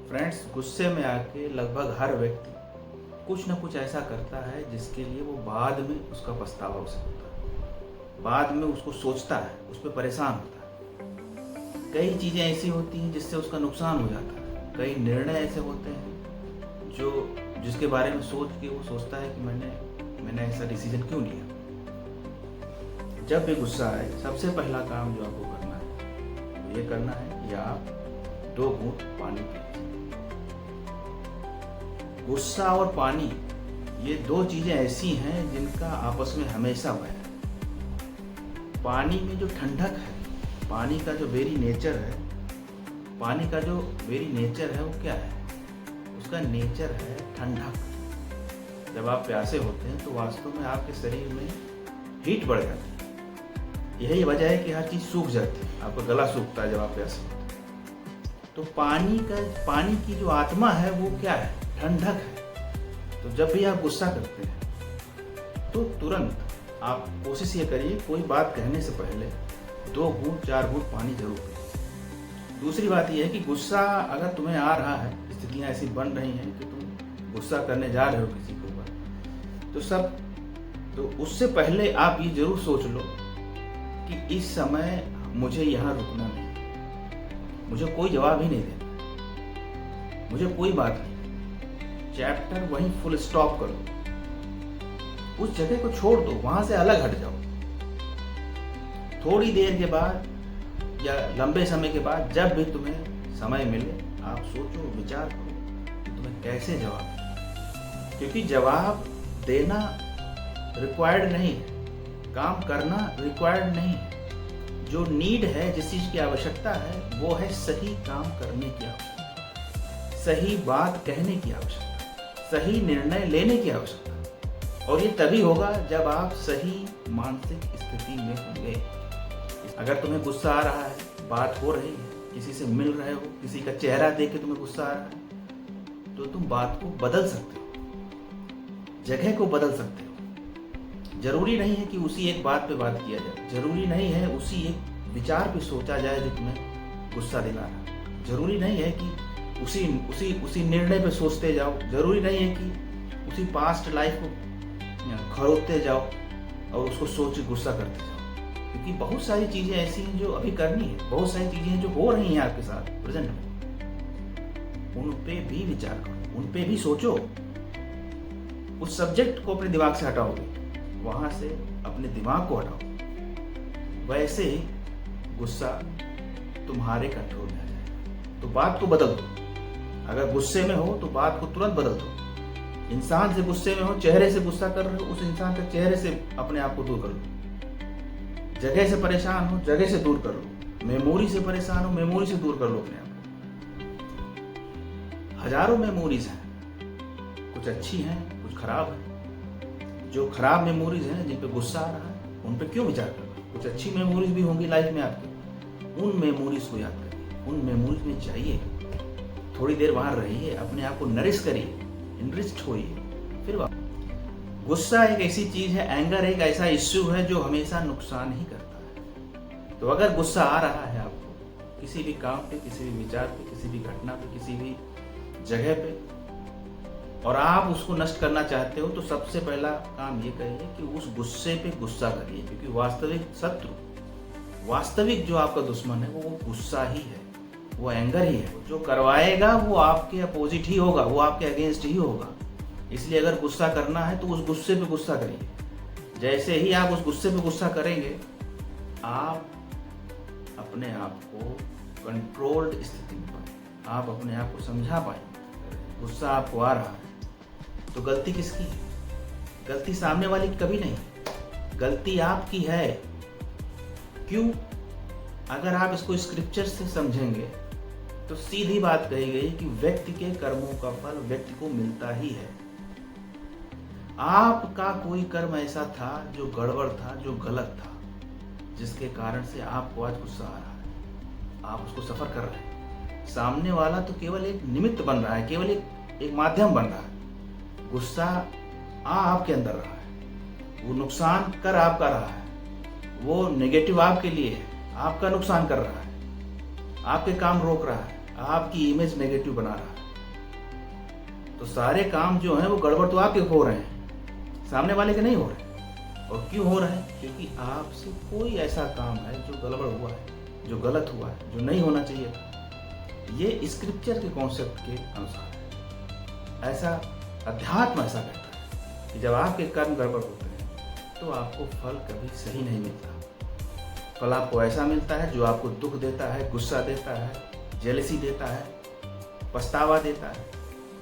Friends, गुस्से में आके लगभग हर व्यक्ति कुछ ना कुछ ऐसा करता है जिसके लिए वो बाद में उसका पछतावा उसे होता है, बाद में उसको सोचता है, उस पर परेशान होता है। कई चीज़ें ऐसी होती हैं जिससे उसका नुकसान हो जाता है। कई निर्णय ऐसे होते हैं जिसके बारे में सोच के वो सोचता है कि मैंने ऐसा डिसीजन क्यों लिया। जब भी गुस्सा आए, सबसे पहला काम जो आपको करना है वो ये करना है कि आप 2 घूंट पानी पिए। गुस्सा और पानी, ये 2 चीजें ऐसी हैं जिनका आपस में हमेशा वह है। पानी में जो ठंडक है, पानी का जो वेरी नेचर है, पानी का जो वेरी नेचर है वो क्या है? उसका नेचर है ठंडक। जब आप प्यासे होते हैं तो वास्तव में आपके शरीर में हीट बढ़ जाती है। यही वजह है कि हर चीज सूख जाती है, आपका गला सूखता है जब आप प्यासे होते हैं। तो पानी की जो आत्मा है वो क्या है? ठंडक है। तो जब भी आप गुस्सा करते हैं तो तुरंत आप कोशिश ये करिए, कोई बात कहने से पहले 2 घूंट 4 घूंट पानी जरूर पिए। दूसरी बात यह है कि गुस्सा अगर तुम्हें आ रहा है, स्थितियां ऐसी बन रही हैं कि तुम गुस्सा करने जा रहे हो किसी के ऊपर, तो उससे पहले आप ये जरूर सोच लो कि इस समय मुझे यहाँ रुकना नहीं, मुझे कोई जवाब ही नहीं देना, मुझे कोई बात नहीं, चैप्टर वहीं फुल स्टॉप करो, उस जगह को छोड़ दो, वहां से अलग हट जाओ। थोड़ी देर के बाद या लंबे समय के बाद जब भी तुम्हें समय मिले, आप सोचो, विचार करो कि तुम्हें कैसे जवाब देना। क्योंकि जवाब देना रिक्वायर्ड नहीं है, काम करना रिक्वायर्ड नहीं है। जो नीड है, जिस चीज की आवश्यकता है, वो है सही काम करने की आवश्यकता, सही बात कहने की आवश्यकता, सही निर्णय लेने की आवश्यकता। और ये तभी होगा जब आप सही मानसिक स्थिति में होंगे। अगर तुम्हें गुस्सा आ रहा है, बात हो रही है, किसी से मिल रहे हो, किसी का चेहरा देख के तुम्हें गुस्सा आ रहा है, तो तुम बात को बदल सकते हो, जगह को बदल सकते हो। जरूरी नहीं है कि उसी एक बात पे बात किया जाए, जरूरी नहीं है उसी एक विचार पे सोचा जाए जो तुम्हें गुस्सा दिला रहा है, जरूरी नहीं है कि उसी निर्णय पे सोचते जाओ, जरूरी नहीं है कि उसी पास्ट लाइफ को खरोदते जाओ और उसको सोच के गुस्सा करते जाओ। क्योंकि बहुत सारी चीजें ऐसी हैं जो अभी करनी है, बहुत सारी चीजें हैं जो हो रही हैं आपके साथ प्रेजेंट में, उन पे भी विचार करो, उन पे भी सोचो। उस सब्जेक्ट को अपने दिमाग से हटाओगे, वहां से अपने दिमाग को हटाओ, वैसे ही गुस्सा तुम्हारे कंट्रोल में आ जाएगा। तो बात को बदल दो। अगर गुस्से में हो तो बात को तुरंत बदल दो। इंसान से गुस्से में हो, चेहरे से गुस्सा कर रहे हो, उस इंसान के चेहरे से अपने आप को दूर कर लो। जगह से परेशान हो, जगह से दूर कर लो। मेमोरी से परेशान हो, मेमोरी से दूर कर लो अपने आप को। हजारों मेमोरीज हैं, कुछ अच्छी हैं, कुछ खराब है। जो खराब मेमोरीज हैं, जिन पे गुस्सा आ रहा है, उन पे क्यों विचार करना? कुछ अच्छी मेमोरीज भी होंगी लाइफ में आपकी, उन मेमोरीज को याद करिए, उन मेमोरीज में जाइए, थोड़ी देर वहां रहिए, अपने आप को नरिश करिए, इनरिच्ड होइए, फिर गुस्सा एक ऐसी चीज है, एंगर एक ऐसा इश्यू है जो हमेशा नुकसान ही करता है। तो अगर गुस्सा आ रहा है आपको किसी भी काम पे, किसी भी विचार पे, किसी भी घटना पे, किसी भी जगह पे, और आप उसको नष्ट करना चाहते हो, तो सबसे पहला काम ये करिए कि उस गुस्से पे गुस्सा करिए। क्योंकि वास्तविक शत्रु, वास्तविक जो आपका दुश्मन है वो गुस्सा ही है, वो एंगर ही है। जो करवाएगा वो आपके अपोजिट ही होगा, वो आपके अगेंस्ट ही होगा। इसलिए अगर गुस्सा करना है तो उस गुस्से पे गुस्सा करिए। जैसे ही आप उस गुस्से पे गुस्सा करेंगे, आप अपने आप को कंट्रोल्ड स्थिति में पाएंगे, आप अपने आप को समझा पाएंगे। गुस्सा आपको आ रहा है तो गलती किसकी है? गलती सामने वाली की कभी नहीं, गलती आपकी है। क्यों? अगर आप इसको स्क्रिप्चर से समझेंगे तो सीधी बात कही गई कि व्यक्ति के कर्मों का फल व्यक्ति को मिलता ही है। आपका कोई कर्म ऐसा था जो गड़बड़ था, जो गलत था, जिसके कारण से आपको आज गुस्सा आ रहा है, आप उसको सफर कर रहे हैं। सामने वाला तो केवल एक निमित्त बन रहा है, केवल एक माध्यम बन रहा है। गुस्सा आपके अंदर रहा है, वो नुकसान कर आपका रहा है, वो नेगेटिव आपके लिए है, आपका नुकसान कर रहा है, आपके काम रोक रहा है, आपकी इमेज नेगेटिव बना रहा है। तो सारे काम जो हैं वो गड़बड़ तो आपके हो रहे हैं, सामने वाले के नहीं हो रहे। और क्यों हो रहे हैं? क्योंकि आपसे कोई ऐसा काम है जो गड़बड़ हुआ है, जो गलत हुआ है, जो नहीं होना चाहिए था। ये स्क्रिप्चर के कॉन्सेप्ट के अनुसार है। ऐसा अध्यात्म ऐसा कहता है कि जब आपके कर्म गड़बड़ होते हैं तो आपको फल कभी सही नहीं मिलता। फल आपको ऐसा मिलता है जो आपको दुख देता है, गुस्सा देता है, जेलसी देता है, पछतावा देता है।